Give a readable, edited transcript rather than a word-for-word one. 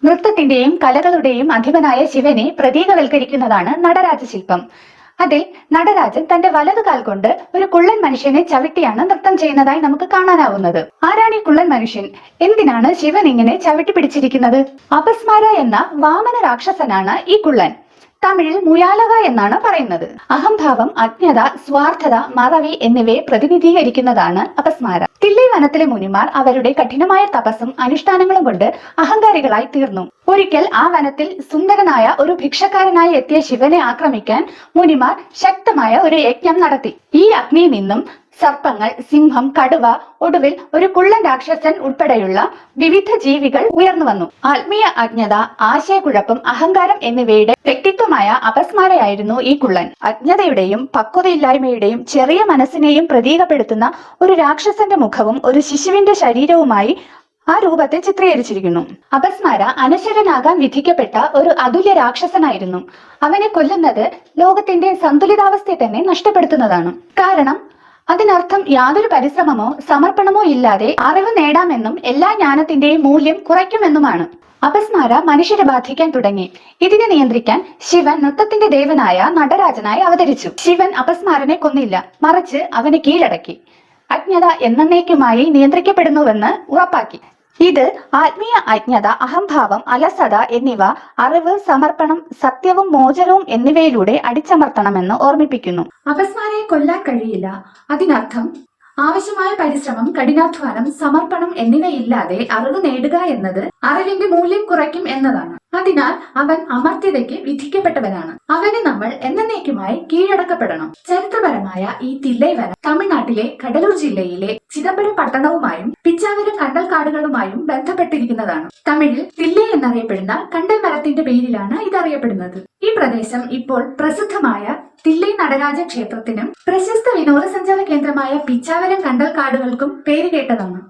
നൃത്തത്തിന്റെയും കലകളുടെയും അധിപനായ ശിവനെ പ്രതീകവൽക്കരിക്കുന്നതാണ് നടരാജശില്പം. അതിൽ നടരാജൻ തന്റെ വലതുകാൽ കൊണ്ട് ഒരു കുള്ളൻ മനുഷ്യനെ ചവിട്ടിയാണ് നൃത്തം ചെയ്യുന്നതായി നമുക്ക് കാണാനാവുന്നത്. ആരാണ് ഈ കുള്ളൻ മനുഷ്യൻ? എന്തിനാണ് ശിവൻ ഇങ്ങനെ ചവിട്ടി പിടിച്ചിരിക്കുന്നത്? അപസ്മാര എന്ന വാമന രാക്ഷസനാണ് ഈ കുള്ളൻ. തമിഴിൽ മുയാലക എന്നാണ് പറയുന്നത്. അഹംഭാവം, അജ്ഞത, സ്വാർത്ഥത, മറവി എന്നിവയെ പ്രതിനിധീകരിക്കുന്നതാണ് അപസ്മാര. തില്ലൈ വനത്തിലെ മുനിമാർ അവരുടെ കഠിനമായ തപസ്സും അനുഷ്ഠാനങ്ങളും കൊണ്ട് അഹങ്കാരികളായി തീർന്നു. ഒരിക്കൽ ആ വനത്തിൽ സുന്ദരനായ ഒരു ഭിക്ഷക്കാരനായി എത്തിയ ശിവനെ ആക്രമിക്കാൻ മുനിമാർ ശക്തമായ ഒരു യജ്ഞം നടത്തി. ഈ അഗ്നിയിൽ നിന്നും സർപ്പങ്ങൾ, സിംഹം, കടുവ, ഒടുവിൽ ഒരു കുള്ളൻ രാക്ഷസൻ ഉൾപ്പെടെയുള്ള വിവിധ ജീവികൾ ഉയർന്നു വന്നു. ആത്മീയ അജ്ഞത, ആശയക്കുഴപ്പം, അഹങ്കാരം എന്നിവയുടെ വ്യക്തിത്വമായ അപസ്മാരയായിരുന്നു ഈ കുള്ളൻ. അജ്ഞതയുടെയും പക്വതയില്ലായ്മയുടെയും ചെറിയ മനസ്സിനെയും പ്രതീകപ്പെടുത്തുന്ന ഒരു രാക്ഷസന്റെ മുഖവും ഒരു ശിശുവിന്റെ ശരീരവുമായി ആ രൂപത്തെ ചിത്രീകരിച്ചിരിക്കുന്നു. അപസ്മാര അനശ്വരനാകാൻ വിധിക്കപ്പെട്ട ഒരു അതുല്യ രാക്ഷസനായിരുന്നു. അവനെ കൊല്ലുന്നത് ലോകത്തിന്റെ സന്തുലിതാവസ്ഥയെ തന്നെ നഷ്ടപ്പെടുത്തുന്നതാണ്. കാരണം അതിനർത്ഥം യാതൊരു പരിശ്രമമോ സമർപ്പണമോ ഇല്ലാതെ അറിവ് നേടാമെന്നും എല്ലാ ജ്ഞാനത്തിന്റെയും മൂല്യം കുറയ്ക്കുമെന്നുമാണ്. അപസ്മാര മനുഷ്യരെ ബാധിക്കാൻ തുടങ്ങി. ഇതിനെ നിയന്ത്രിക്കാൻ ശിവൻ നൃത്തത്തിന്റെ ദേവനായ നടരാജനായി അവതരിച്ചു. ശിവൻ അപസ്മാരനെ കൊന്നില്ല, മറിച്ച് അവനെ കീഴടക്കി. അജ്ഞത എന്നേക്കുമായി നിയന്ത്രിക്കപ്പെടുന്നുവെന്ന് ഉറപ്പാക്കി. ഇത് ആത്മീയ അജ്ഞത, അഹംഭാവം, അലസത എന്നിവ അറിവ്, സമർപ്പണം, സത്യവും മോചനവും എന്നിവയിലൂടെ അടിച്ചമർത്തണമെന്ന് ഓർമ്മിപ്പിക്കുന്നു. അപസ്മാരയെ കൊല്ലാൻ കഴിയില്ല. അതിനർത്ഥം ആവശ്യമായ പരിശ്രമം, കഠിനാധ്വാനം, സമർപ്പണം എന്നിവയില്ലാതെ അറിവ് നേടുക എന്നത് അറിവിന്റെ മൂല്യം കുറയ്ക്കും എന്നതാണ്. അതിനാൽ അവൻ അമർത്യതയ്ക്ക് വിധിക്കപ്പെട്ടവനാണ്. അവന് നമ്മൾ എന്നേക്കുമായി കീഴടക്കപ്പെടണം. ചരിത്രപരമായ ഈ തില്ലൈ വനം തമിഴ്നാട്ടിലെ കഡലൂർ ജില്ലയിലെ ചിദംബരം പട്ടണവുമായും പിച്ചാവരം കണ്ടൽക്കാടുകളുമായും ബന്ധപ്പെട്ടിരിക്കുന്നതാണ്. തമിഴിൽ തില്ലൈ എന്നറിയപ്പെടുന്ന കണ്ടൽ മരത്തിന്റെ പേരിലാണ് ഇതറിയപ്പെടുന്നത്. ഈ പ്രദേശം ഇപ്പോൾ പ്രസിദ്ധമായ തില്ലൈ നടരാജ ക്ഷേത്രത്തിനും പ്രശസ്ത വിനോദസഞ്ചാര കേന്ദ്രമായ പിച്ചാവരം കണ്ടൽക്കാടുകൾക്കും പേരുകേട്ടതാണ്.